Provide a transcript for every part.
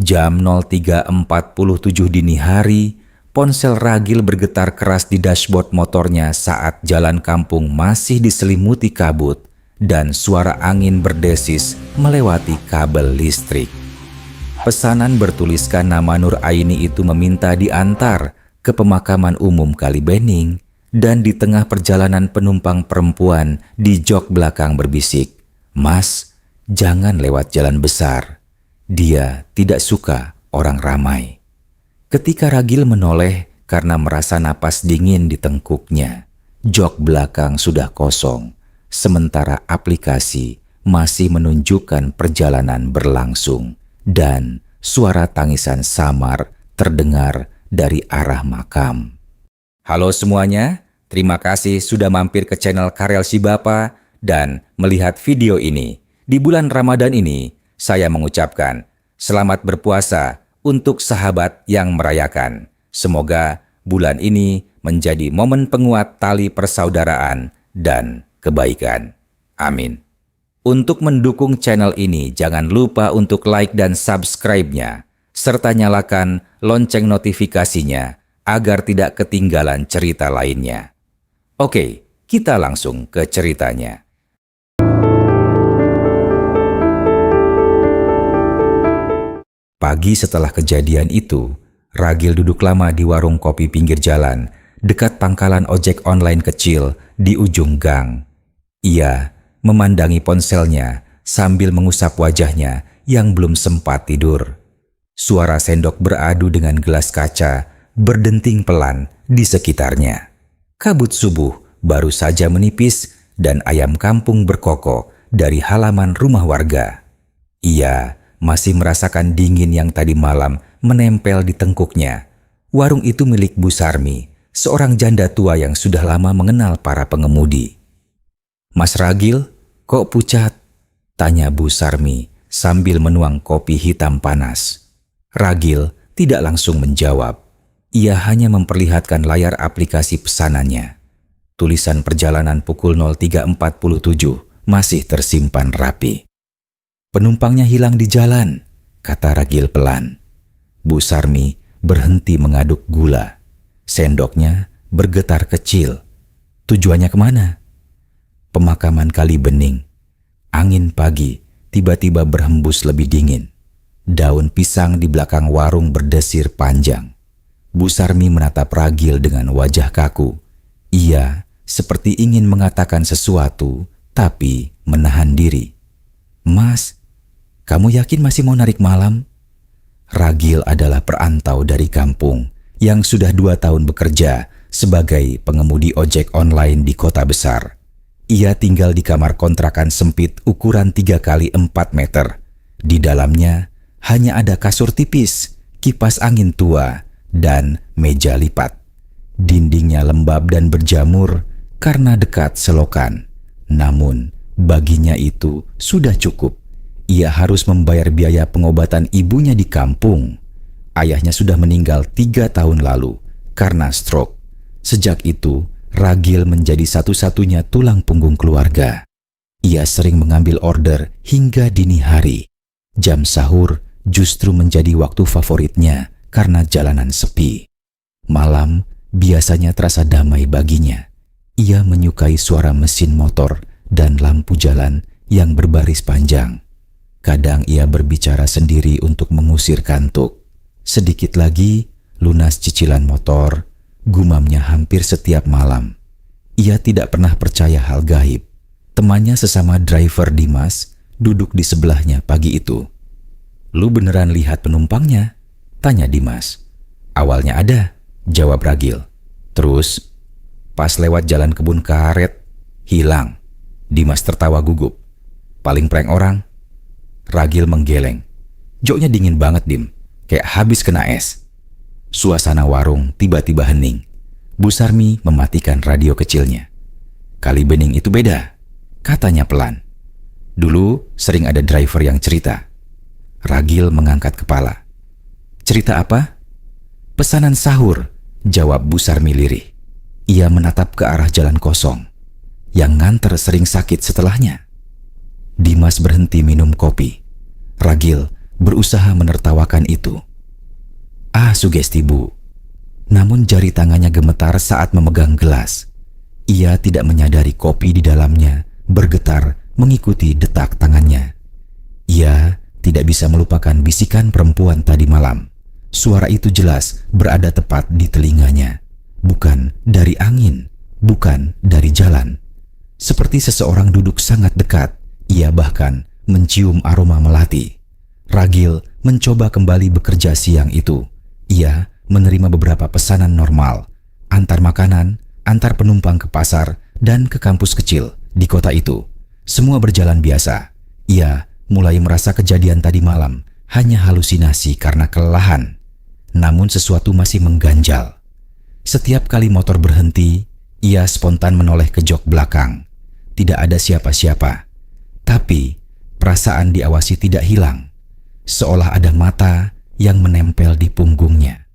Jam 03.47 dini hari, ponsel Ragil bergetar keras di dashboard motornya saat jalan kampung masih diselimuti kabut dan suara angin berdesis melewati kabel listrik. Pesanan bertuliskan nama Nur Aini itu meminta diantar ke pemakaman umum Kalibening, dan di tengah perjalanan penumpang perempuan di jok belakang berbisik, "Mas, jangan lewat jalan besar. Dia tidak suka orang ramai." Ketika Ragil menoleh karena merasa napas dingin di tengkuknya, jok belakang sudah kosong, sementara aplikasi masih menunjukkan perjalanan berlangsung dan suara tangisan samar terdengar dari arah makam. Halo semuanya, terima kasih sudah mampir ke channel Karel Si Bapa dan melihat video ini. Di bulan Ramadan ini, saya mengucapkan selamat berpuasa untuk sahabat yang merayakan. Semoga bulan ini menjadi momen penguat tali persaudaraan dan kebaikan. Amin. Untuk mendukung channel ini, jangan lupa untuk like dan subscribe-nya, serta nyalakan lonceng notifikasinya agar tidak ketinggalan cerita lainnya. Oke, kita langsung ke ceritanya. Pagi setelah kejadian itu, Ragil duduk lama di warung kopi pinggir jalan, dekat pangkalan ojek online kecil di ujung gang. Ia memandangi ponselnya sambil mengusap wajahnya yang belum sempat tidur. Suara sendok beradu dengan gelas kaca berdenting pelan di sekitarnya. Kabut subuh baru saja menipis dan ayam kampung berkokok dari halaman rumah warga. Ia masih merasakan dingin yang tadi malam menempel di tengkuknya. Warung itu milik Bu Sarmi, seorang janda tua yang sudah lama mengenal para pengemudi. "Mas Ragil, kok pucat?" tanya Bu Sarmi sambil menuang kopi hitam panas. Ragil tidak langsung menjawab. Ia hanya memperlihatkan layar aplikasi pesanannya. Tulisan perjalanan pukul 03.47 masih tersimpan rapi. "Penumpangnya hilang di jalan," kata Ragil pelan. Bu Sarmi berhenti mengaduk gula. Sendoknya bergetar kecil. "Tujuannya kemana?" "Pemakaman Kalibening." Angin pagi tiba-tiba berhembus lebih dingin. Daun pisang di belakang warung berdesir panjang. Bu Sarmi menatap Ragil dengan wajah kaku. Ia seperti ingin mengatakan sesuatu, tapi menahan diri. "Mas, kamu yakin masih mau narik malam?" Ragil adalah perantau dari kampung yang sudah 2 tahun bekerja sebagai pengemudi ojek online di kota besar. Ia tinggal di kamar kontrakan sempit ukuran 3x4 meter. Di dalamnya hanya ada kasur tipis, kipas angin tua, dan meja lipat. Dindingnya lembab dan berjamur karena dekat selokan. Namun, baginya itu sudah cukup. Ia harus membayar biaya pengobatan ibunya di kampung. Ayahnya sudah meninggal 3 tahun lalu karena stroke. Sejak itu, Ragil menjadi satu-satunya tulang punggung keluarga. Ia sering mengambil order hingga dini hari. Jam sahur justru menjadi waktu favoritnya karena jalanan sepi. Malam biasanya terasa damai baginya. Ia menyukai suara mesin motor dan lampu jalan yang berbaris panjang. Kadang ia berbicara sendiri untuk mengusir kantuk. Sedikit lagi lunas cicilan motor, gumamnya hampir setiap malam. Ia tidak pernah percaya hal gaib. Temannya sesama driver Dimas duduk di sebelahnya pagi itu. "Lu beneran lihat penumpangnya?" tanya Dimas. "Awalnya ada," jawab Ragil. "Terus pas lewat jalan kebun karet, hilang." Dimas tertawa gugup. "Paling prank orang." Ragil menggeleng. "Joknya dingin banget, Dim. Kayak habis kena es." Suasana warung tiba-tiba hening. Bu Sarmi mematikan radio kecilnya. "Kalibening itu beda," katanya pelan. "Dulu sering ada driver yang cerita." Ragil mengangkat kepala. "Cerita apa?" "Pesanan sahur," jawab Bu Sarmi lirih. Ia menatap ke arah jalan kosong. Yang nganter sering sakit setelahnya. Dimas berhenti minum kopi. Ragil berusaha menertawakan itu. sugesti, Bu. Namun jari tangannya gemetar saat memegang gelas. Ia tidak menyadari kopi di dalamnya bergetar mengikuti detak tangannya. Ia tidak bisa melupakan bisikan perempuan tadi malam. Suara itu jelas berada tepat di telinganya. Bukan dari angin, bukan dari jalan. Seperti seseorang duduk sangat dekat, ia bahkan mencium aroma melati. Ragil mencoba kembali bekerja siang itu. Ia menerima beberapa pesanan normal, antar makanan, antar penumpang ke pasar, dan ke kampus kecil di kota itu. Semua berjalan biasa. Ia mulai merasa kejadian tadi malam hanya halusinasi karena kelelahan. Namun sesuatu masih mengganjal. Setiap kali motor berhenti, ia spontan menoleh ke jok belakang. Tidak ada siapa-siapa. Tapi perasaan diawasi tidak hilang. Seolah ada mata yang menempel di punggungnya.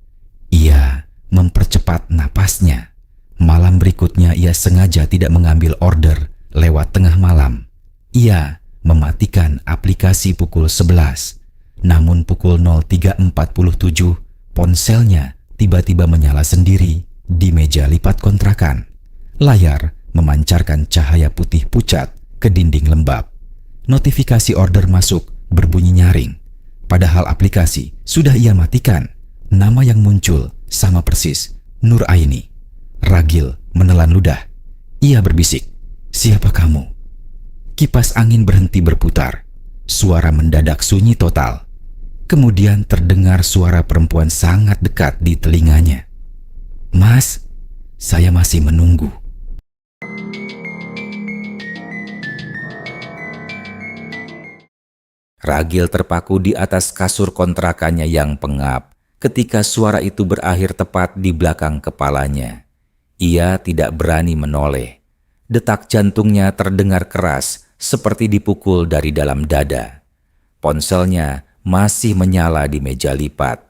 Ia mempercepat napasnya. Malam berikutnya ia sengaja tidak mengambil order lewat tengah malam. Ia mematikan aplikasi pukul 11. Namun pukul 03.47 ponselnya tiba-tiba menyala sendiri di meja lipat kontrakan. Layar memancarkan cahaya putih pucat ke dinding lembab. Notifikasi order masuk berbunyi nyaring. Padahal aplikasi sudah ia matikan. Nama yang muncul sama persis Nur Aini. Ragil menelan ludah. Ia berbisik, "Siapa kamu?" Kipas angin berhenti berputar. Suara mendadak sunyi total. Kemudian terdengar suara perempuan sangat dekat di telinganya. "Mas, saya masih menunggu." Ragil terpaku di atas kasur kontrakannya yang pengap ketika suara itu berakhir tepat di belakang kepalanya. Ia tidak berani menoleh. Detak jantungnya terdengar keras seperti dipukul dari dalam dada. Ponselnya masih menyala di meja lipat.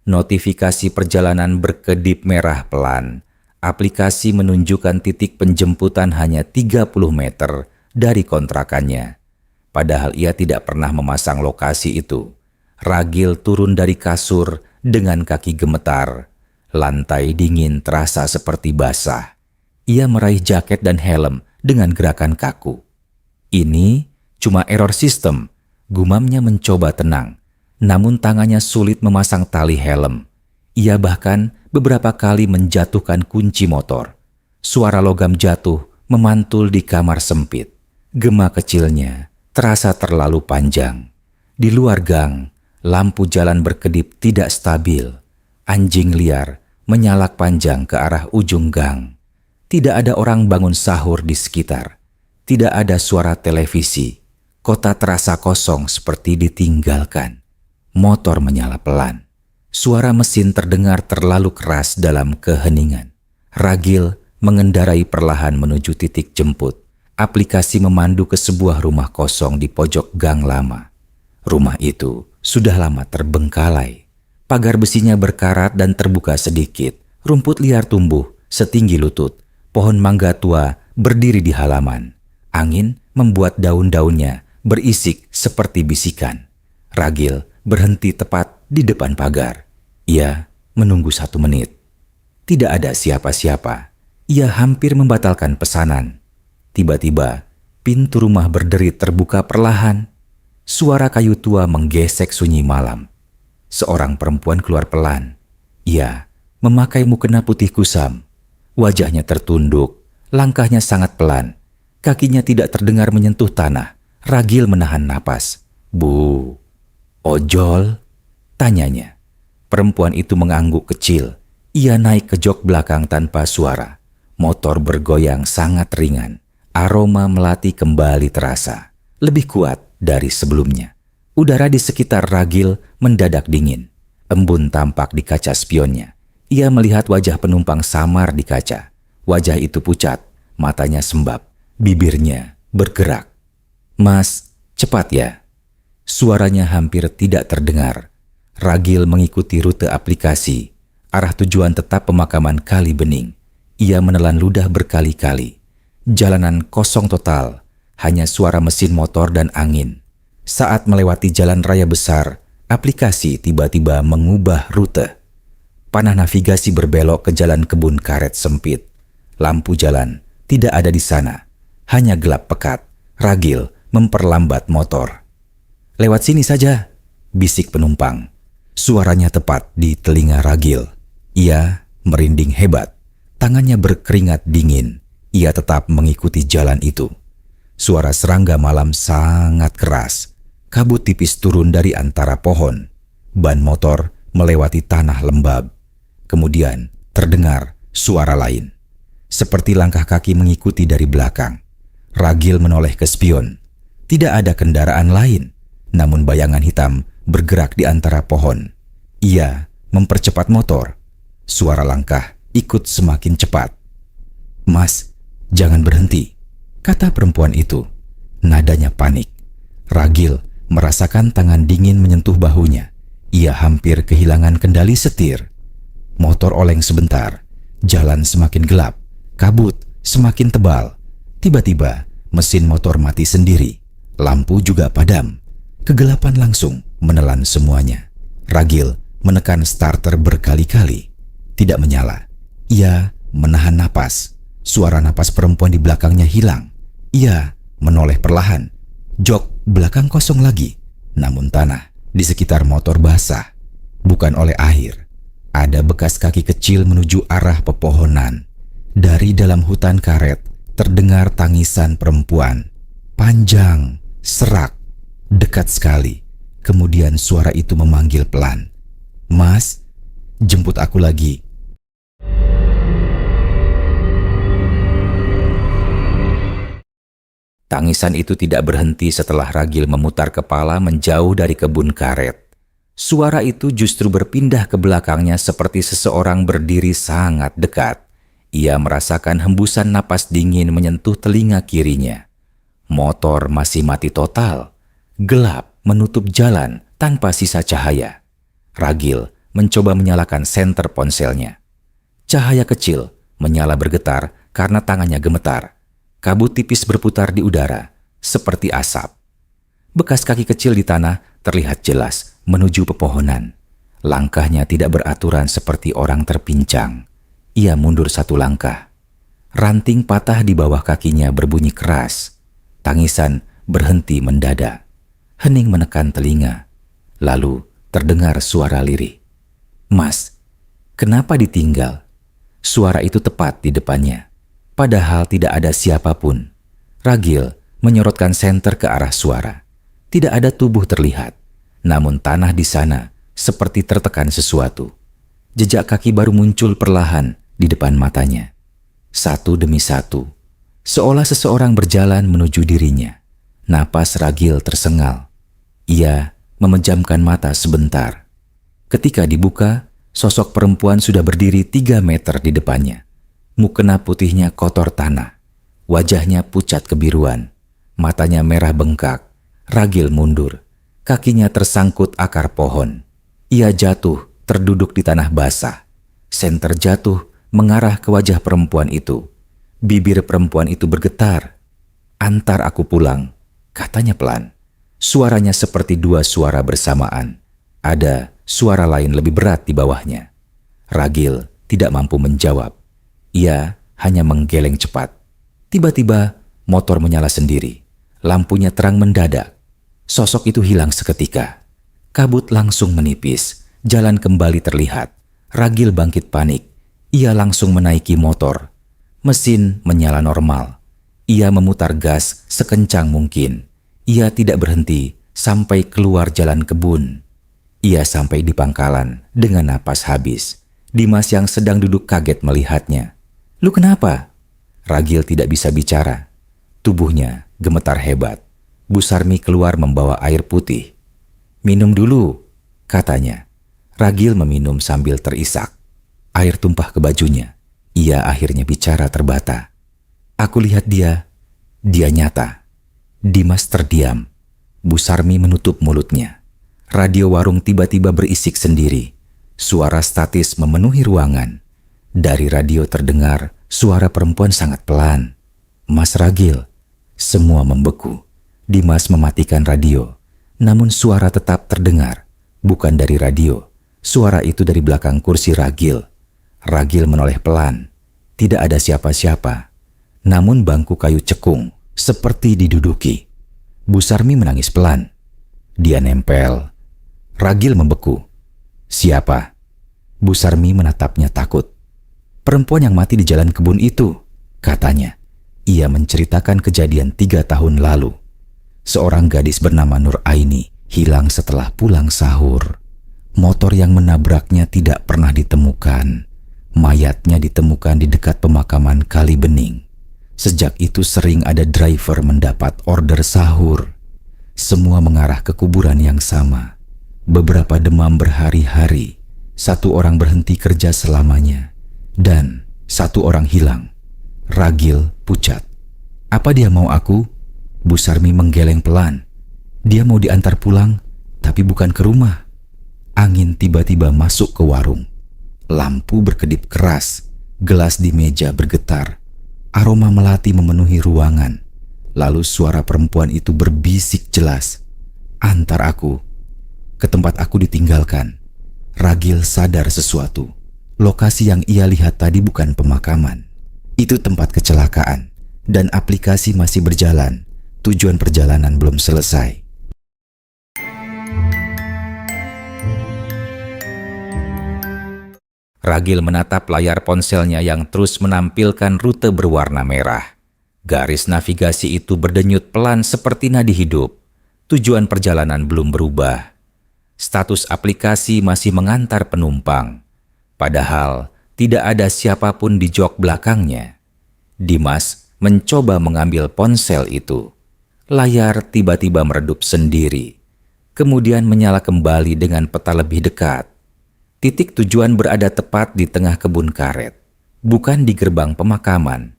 Notifikasi perjalanan berkedip merah pelan. Aplikasi menunjukkan titik penjemputan hanya 30 meter dari kontrakannya. Padahal ia tidak pernah memasang lokasi itu. Ragil turun dari kasur dengan kaki gemetar. Lantai dingin terasa seperti basah. Ia meraih jaket dan helm dengan gerakan kaku. Ini cuma error sistem, gumamnya mencoba tenang. Namun tangannya sulit memasang tali helm. Ia bahkan beberapa kali menjatuhkan kunci motor. Suara logam jatuh memantul di kamar sempit. Gema kecilnya terasa terlalu panjang. Di luar gang, lampu jalan berkedip tidak stabil. Anjing liar menyalak panjang ke arah ujung gang. Tidak ada orang bangun sahur di sekitar. Tidak ada suara televisi. Kota terasa kosong seperti ditinggalkan. Motor menyala pelan. Suara mesin terdengar terlalu keras dalam keheningan. Ragil mengendarai perlahan menuju titik jemput. Aplikasi memandu ke sebuah rumah kosong di pojok gang lama. Rumah itu sudah lama terbengkalai. Pagar besinya berkarat dan terbuka sedikit. Rumput liar tumbuh setinggi lutut. Pohon mangga tua berdiri di halaman. Angin membuat daun-daunnya berisik seperti bisikan. Ragil berhenti tepat di depan pagar. Ia menunggu 1 menit. Tidak ada siapa-siapa. Ia hampir membatalkan pesanan. Tiba-tiba, pintu rumah berderit terbuka perlahan. Suara kayu tua menggesek sunyi malam. Seorang perempuan keluar pelan. Ia memakai mukena putih kusam. Wajahnya tertunduk, langkahnya sangat pelan. Kakinya tidak terdengar menyentuh tanah. Ragil menahan napas. "Bu, ojol?" tanyanya. Perempuan itu mengangguk kecil. Ia naik ke jok belakang tanpa suara. Motor bergoyang sangat ringan. Aroma melati kembali terasa. Lebih kuat dari sebelumnya. Udara di sekitar Ragil mendadak dingin. Embun tampak di kaca spionnya. Ia melihat wajah penumpang samar di kaca. Wajah itu pucat, matanya sembab, bibirnya bergerak. "Mas, cepat ya." Suaranya hampir tidak terdengar. Ragil mengikuti rute aplikasi. Arah tujuan tetap pemakaman Kali Bening. Ia menelan ludah berkali-kali. Jalanan kosong total, hanya suara mesin motor dan angin. Saat melewati jalan raya besar, aplikasi tiba-tiba mengubah rute. Panah navigasi berbelok ke jalan kebun karet sempit. Lampu jalan tidak ada di sana, hanya gelap pekat. Ragil memperlambat motor. "Lewat sini saja," bisik penumpang. Suaranya tepat di telinga Ragil. Ia merinding hebat, tangannya berkeringat dingin. Ia tetap mengikuti jalan itu. Suara serangga malam sangat keras. Kabut tipis turun dari antara pohon. Ban motor melewati tanah lembab. Kemudian terdengar suara lain. Seperti langkah kaki mengikuti dari belakang. Ragil menoleh ke spion. Tidak ada kendaraan lain, namun bayangan hitam bergerak di antara pohon. Ia mempercepat motor. Suara langkah ikut semakin cepat. "Mas, jangan berhenti," kata perempuan itu. Nadanya panik. Ragil merasakan tangan dingin menyentuh bahunya. Ia hampir kehilangan kendali setir. Motor oleng sebentar. Jalan semakin gelap. Kabut semakin tebal. Tiba-tiba mesin motor mati sendiri. Lampu juga padam. Kegelapan langsung menelan semuanya. Ragil menekan starter berkali-kali. Tidak menyala. Ia menahan napas. Suara napas perempuan di belakangnya hilang. Ia menoleh perlahan. Jok belakang kosong lagi. Namun tanah di sekitar motor basah. Bukan oleh air. Ada bekas kaki kecil menuju arah pepohonan. Dari dalam hutan karet terdengar tangisan perempuan. Panjang, serak, dekat sekali. Kemudian suara itu memanggil pelan. "Mas, jemput aku lagi." Tangisan itu tidak berhenti setelah Ragil memutar kepala menjauh dari kebun karet. Suara itu justru berpindah ke belakangnya seperti seseorang berdiri sangat dekat. Ia merasakan hembusan napas dingin menyentuh telinga kirinya. Motor masih mati total. Gelap menutup jalan tanpa sisa cahaya. Ragil mencoba menyalakan senter ponselnya. Cahaya kecil menyala bergetar karena tangannya gemetar. Kabut tipis berputar di udara seperti asap. Bekas kaki kecil di tanah terlihat jelas menuju pepohonan. Langkahnya tidak beraturan seperti orang terpincang. Ia mundur satu langkah. Ranting patah di bawah kakinya berbunyi keras. Tangisan berhenti mendadak. Hening menekan telinga. Lalu terdengar suara lirih. "Mas, kenapa ditinggal?" Suara itu tepat di depannya. Padahal tidak ada siapapun. Ragil menyorotkan senter ke arah suara. Tidak ada tubuh terlihat. Namun tanah di sana seperti tertekan sesuatu. Jejak kaki baru muncul perlahan di depan matanya. Satu demi satu. Seolah seseorang berjalan menuju dirinya. Napas Ragil tersengal. Ia memejamkan mata sebentar. Ketika dibuka, sosok perempuan sudah berdiri 3 meter di depannya. Mukena putihnya kotor tanah. Wajahnya pucat kebiruan. Matanya merah bengkak. Ragil mundur. Kakinya tersangkut akar pohon. Ia jatuh, terduduk di tanah basah. Senter jatuh mengarah ke wajah perempuan itu. Bibir perempuan itu bergetar. "Antar aku pulang," katanya pelan. Suaranya seperti dua suara bersamaan. Ada suara lain lebih berat di bawahnya. Ragil tidak mampu menjawab. Ia hanya menggeleng cepat. Tiba-tiba motor menyala sendiri. Lampunya terang mendadak. Sosok itu hilang seketika. Kabut langsung menipis. Jalan kembali terlihat. Ragil bangkit panik. Ia langsung menaiki motor. Mesin menyala normal. Ia memutar gas sekencang mungkin. Ia tidak berhenti sampai keluar jalan kebun. Ia sampai di pangkalan dengan napas habis. Dimas yang sedang duduk kaget melihatnya. "Lu kenapa?" Ragil tidak bisa bicara. Tubuhnya gemetar hebat. Bu Sarmi keluar membawa air putih. "Minum dulu," katanya. Ragil meminum sambil terisak. Air tumpah ke bajunya. Ia akhirnya bicara terbata. "Aku lihat dia. Dia nyata." Dimas terdiam. Bu Sarmi menutup mulutnya. Radio warung tiba-tiba berisik sendiri. Suara statis memenuhi ruangan. Dari radio terdengar suara perempuan sangat pelan. "Mas Ragil." Semua membeku. Dimas mematikan radio. Namun suara tetap terdengar. Bukan dari radio. Suara itu dari belakang kursi Ragil. Ragil menoleh pelan. Tidak ada siapa-siapa. Namun bangku kayu cekung, seperti diduduki. Bu Sarmi menangis pelan. Dia nempel. Ragil membeku. Siapa? Bu Sarmi menatapnya takut. Perempuan yang mati di jalan kebun itu, katanya. Ia menceritakan kejadian 3 tahun lalu. Seorang gadis bernama Nur Aini hilang setelah pulang sahur. Motor yang menabraknya tidak pernah ditemukan. Mayatnya ditemukan di dekat pemakaman Kali Bening. Sejak itu sering ada driver mendapat order sahur. Semua mengarah ke kuburan yang sama. Beberapa demam berhari-hari. 1 orang berhenti kerja selamanya. Dan 1 orang hilang. Ragil pucat. Apa dia mau aku? Bu Sarmi menggeleng pelan. Dia mau diantar pulang, tapi bukan ke rumah. Angin tiba-tiba masuk ke warung. Lampu berkedip keras. Gelas di meja bergetar. Aroma melati memenuhi ruangan. Lalu suara perempuan itu berbisik jelas. Antar aku. Ke tempat aku ditinggalkan. Ragil sadar sesuatu. Lokasi yang ia lihat tadi bukan pemakaman. Itu tempat kecelakaan. Dan aplikasi masih berjalan. Tujuan perjalanan belum selesai. Ragil menatap layar ponselnya yang terus menampilkan rute berwarna merah. Garis navigasi itu berdenyut pelan seperti nadi hidup. Tujuan perjalanan belum berubah. Status aplikasi masih mengantar penumpang. Padahal tidak ada siapapun di jok belakangnya. Dimas mencoba mengambil ponsel itu. Layar tiba-tiba meredup sendiri. Kemudian menyala kembali dengan peta lebih dekat. Titik tujuan berada tepat di tengah kebun karet, bukan di gerbang pemakaman.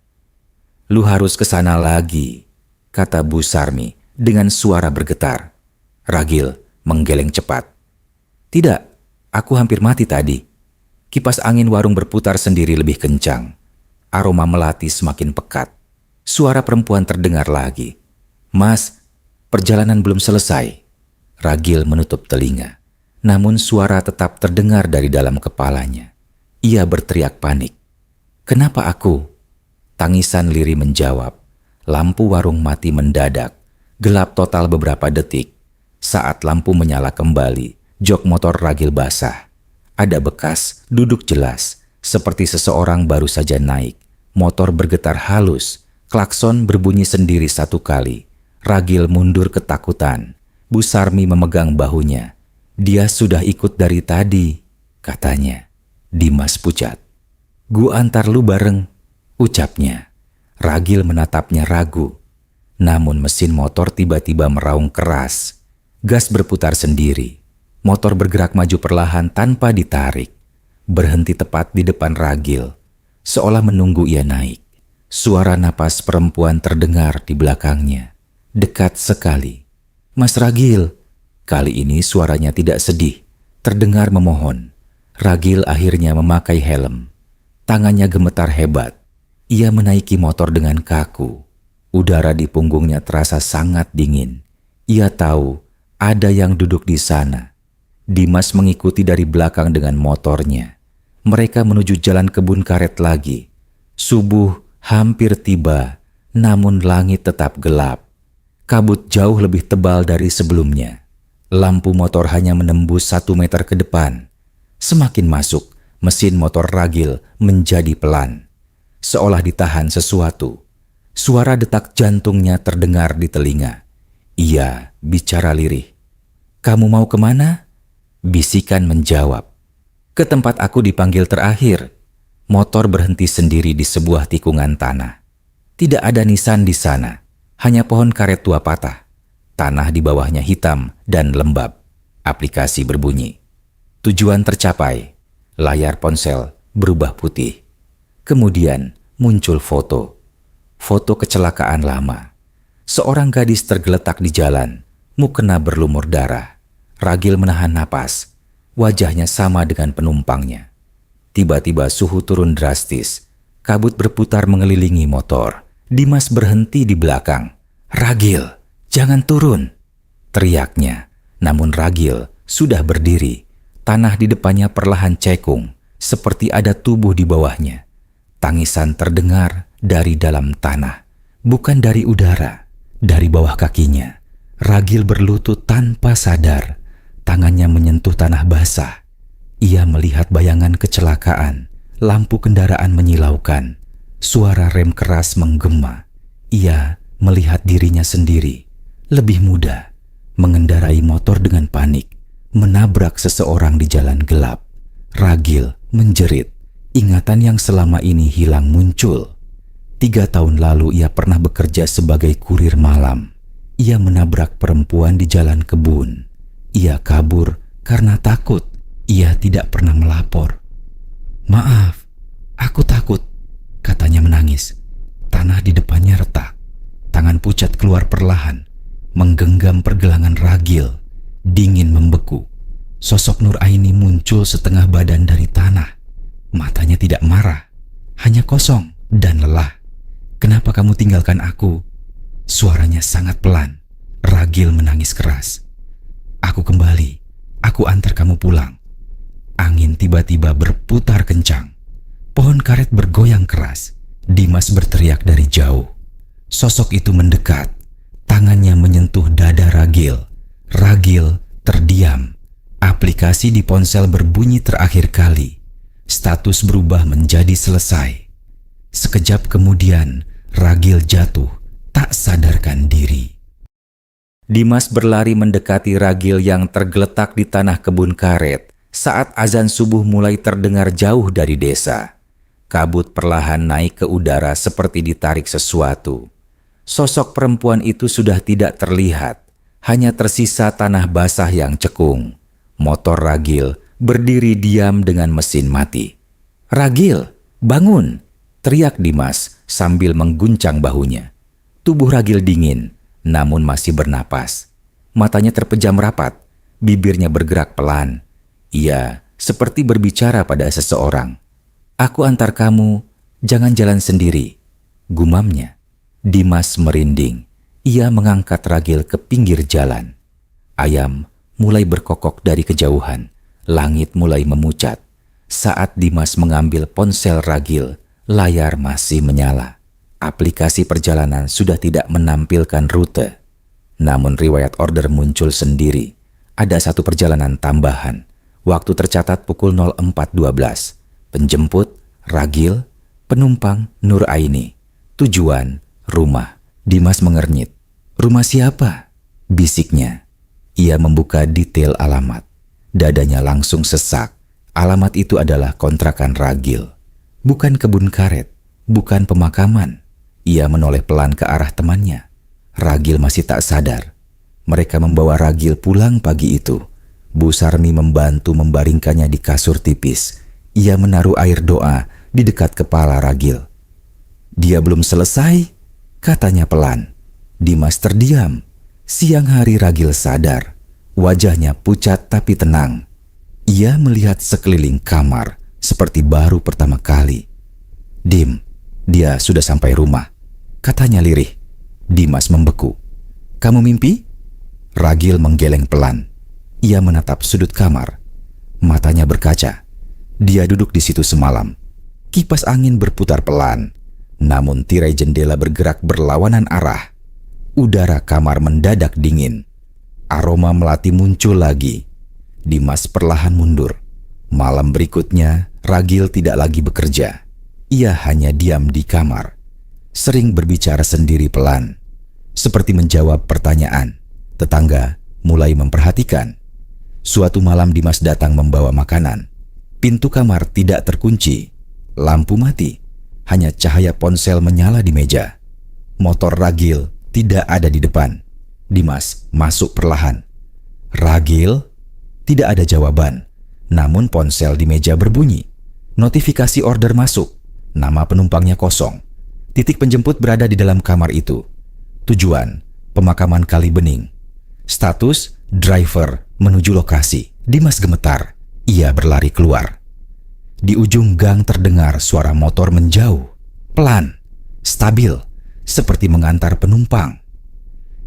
Lu harus ke sana lagi, kata Bu Sarmi dengan suara bergetar. Ragil menggeleng cepat. Tidak, aku hampir mati tadi. Kipas angin warung berputar sendiri lebih kencang. Aroma melati semakin pekat. Suara perempuan terdengar lagi. Mas, perjalanan belum selesai. Ragil menutup telinga. Namun suara tetap terdengar dari dalam kepalanya. Ia berteriak panik. Kenapa aku? Tangisan lirih menjawab. Lampu warung mati mendadak. Gelap total beberapa detik. Saat lampu menyala kembali, jok motor Ragil basah. Ada bekas, duduk jelas. Seperti seseorang baru saja naik. Motor bergetar halus. Klakson berbunyi sendiri 1 kali. Ragil mundur ketakutan. Bu Sarmi memegang bahunya. Dia sudah ikut dari tadi, katanya. Dimas pucat. Gua antar lu bareng, ucapnya. Ragil menatapnya ragu. Namun mesin motor tiba-tiba meraung keras. Gas berputar sendiri. Motor bergerak maju perlahan tanpa ditarik. Berhenti tepat di depan Ragil. Seolah menunggu ia naik. Suara napas perempuan terdengar di belakangnya. Dekat sekali. Mas Ragil. Kali ini suaranya tidak sedih, terdengar memohon. Ragil akhirnya memakai helm. Tangannya gemetar hebat. Ia menaiki motor dengan kaku. Udara di punggungnya terasa sangat dingin. Ia tahu ada yang duduk di sana. Dimas mengikuti dari belakang dengan motornya. Mereka menuju jalan kebun karet lagi. Subuh hampir tiba, namun langit tetap gelap. Kabut jauh lebih tebal dari sebelumnya. Lampu motor hanya menembus 1 meter ke depan. Semakin masuk, mesin motor Ragil menjadi pelan. Seolah ditahan sesuatu. Suara detak jantungnya terdengar di telinga. Ia bicara lirih. Kamu mau kemana? Bisikan menjawab. Ke tempat aku dipanggil terakhir. Motor berhenti sendiri di sebuah tikungan tanah. Tidak ada nisan di sana. Hanya pohon karet tua patah. Tanah di bawahnya hitam dan lembab. Aplikasi berbunyi. Tujuan tercapai. Layar ponsel berubah putih. Kemudian muncul foto. Foto kecelakaan lama. Seorang gadis tergeletak di jalan. Mukena berlumur darah. Ragil menahan napas. Wajahnya sama dengan penumpangnya. Tiba-tiba suhu turun drastis. Kabut berputar mengelilingi motor. Dimas berhenti di belakang. Ragil, jangan turun, teriaknya. Namun Ragil sudah berdiri. Tanah di depannya perlahan cekung, seperti ada tubuh di bawahnya. Tangisan terdengar dari dalam tanah, bukan dari udara, dari bawah kakinya. Ragil berlutut tanpa sadar, tangannya menyentuh tanah basah. Ia melihat bayangan kecelakaan, lampu kendaraan menyilaukan, suara rem keras menggema. Ia melihat dirinya sendiri, lebih muda, mengendarai motor dengan panik, menabrak seseorang di jalan gelap. Ragil menjerit, ingatan yang selama ini hilang muncul. 3 tahun lalu ia pernah bekerja sebagai kurir malam. Ia menabrak perempuan di jalan kebun. Ia kabur karena takut. Ia tidak pernah melapor. "Maaf, aku takut," katanya menangis. Tanah di depannya retak. Tangan pucat keluar perlahan, menggenggam pergelangan Ragil. Dingin membeku. Sosok Nur Aini muncul setengah badan dari tanah. Matanya tidak marah, hanya kosong dan lelah. "Kenapa kamu tinggalkan aku?" Suaranya sangat pelan. Ragil menangis keras. "Aku kembali. Aku antar kamu pulang." Angin tiba-tiba berputar kencang. Pohon karet bergoyang keras. Dimas berteriak dari jauh. Sosok itu mendekat. Tangannya menyentuh dada Ragil. Ragil terdiam. Aplikasi di ponsel berbunyi terakhir kali. Status berubah menjadi selesai. Sekejap kemudian, Ragil jatuh, tak sadarkan diri. Dimas berlari mendekati Ragil yang tergeletak di tanah kebun karet saat azan subuh mulai terdengar jauh dari desa. Kabut perlahan naik ke udara seperti ditarik sesuatu. Sosok perempuan itu sudah tidak terlihat, hanya tersisa tanah basah yang cekung. Motor Ragil berdiri diam dengan mesin mati. "Ragil, bangun!" teriak Dimas sambil mengguncang bahunya. Tubuh Ragil dingin, namun masih bernapas. Matanya terpejam rapat, bibirnya bergerak pelan. Ia seperti berbicara pada seseorang. "Aku antar kamu, jangan jalan sendiri," gumamnya. Dimas merinding. Ia mengangkat Ragil ke pinggir jalan. Ayam mulai berkokok dari kejauhan. Langit mulai memucat. Saat Dimas mengambil ponsel Ragil, layar masih menyala. Aplikasi perjalanan sudah tidak menampilkan rute. Namun riwayat order muncul sendiri. Ada 1 perjalanan tambahan. Waktu tercatat pukul 04.12. Penjemput Ragil, penumpang Nur Aini. Tujuan rumah. Dimas mengernyit. "Rumah siapa?" bisiknya. Ia membuka detail alamat. Dadanya langsung sesak. Alamat itu adalah kontrakan Ragil. Bukan kebun karet, bukan pemakaman. Ia menoleh pelan ke arah temannya. Ragil masih tak sadar. Mereka membawa Ragil pulang pagi itu. Bu Sarmi membantu membaringkannya di kasur tipis. Ia menaruh air doa di dekat kepala Ragil. "Dia belum selesai," katanya pelan. Dimas terdiam. Siang hari Ragil sadar. Wajahnya pucat tapi tenang. Ia melihat sekeliling kamar seperti baru pertama kali. "Dim, dia sudah sampai rumah," katanya lirih. Dimas membeku. "Kamu mimpi?" Ragil menggeleng pelan. Ia menatap sudut kamar. Matanya berkaca. Dia duduk di situ semalam. Kipas angin berputar pelan. Namun tirai jendela bergerak berlawanan arah. Udara kamar mendadak dingin. Aroma melati muncul lagi. Dimas perlahan mundur. Malam berikutnya, Ragil tidak lagi bekerja. Ia hanya diam di kamar. Sering berbicara sendiri pelan. Seperti menjawab pertanyaan. Tetangga mulai memperhatikan. Suatu malam Dimas datang membawa makanan. Pintu kamar tidak terkunci. Lampu mati. Hanya cahaya ponsel menyala di meja. Motor Ragil tidak ada di depan. Dimas masuk perlahan. "Ragil?" Tidak ada jawaban. Namun ponsel di meja berbunyi. Notifikasi order masuk. Nama penumpangnya kosong. Titik penjemput berada di dalam kamar itu. Tujuan, pemakaman Kali Bening. Status, driver menuju lokasi. Dimas gemetar. Ia berlari keluar. Di ujung gang terdengar suara motor menjauh. Pelan, stabil, seperti mengantar penumpang.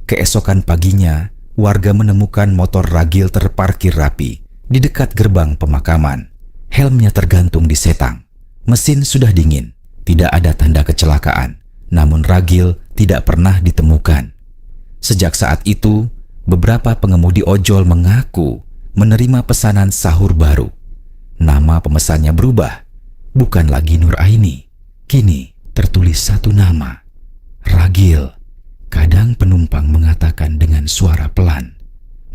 Keesokan paginya, warga menemukan motor Ragil terparkir rapi di dekat gerbang pemakaman. Helmnya tergantung di setang. Mesin sudah dingin, tidak ada tanda kecelakaan. Namun Ragil tidak pernah ditemukan. Sejak saat itu, beberapa pengemudi ojol mengaku menerima pesanan sahur baru. Nama pemesannya berubah, bukan lagi Nur Aini. Kini tertulis satu nama, Ragil. Kadang penumpang mengatakan dengan suara pelan,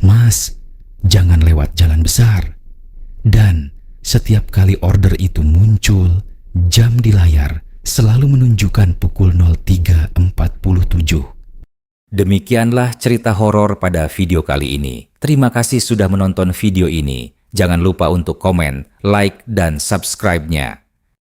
"Mas, jangan lewat jalan besar." Dan setiap kali order itu muncul, jam di layar selalu menunjukkan pukul 03.47. Demikianlah cerita horor pada video kali ini. Terima kasih sudah menonton video ini. Jangan lupa untuk komen, like, dan subscribe-nya.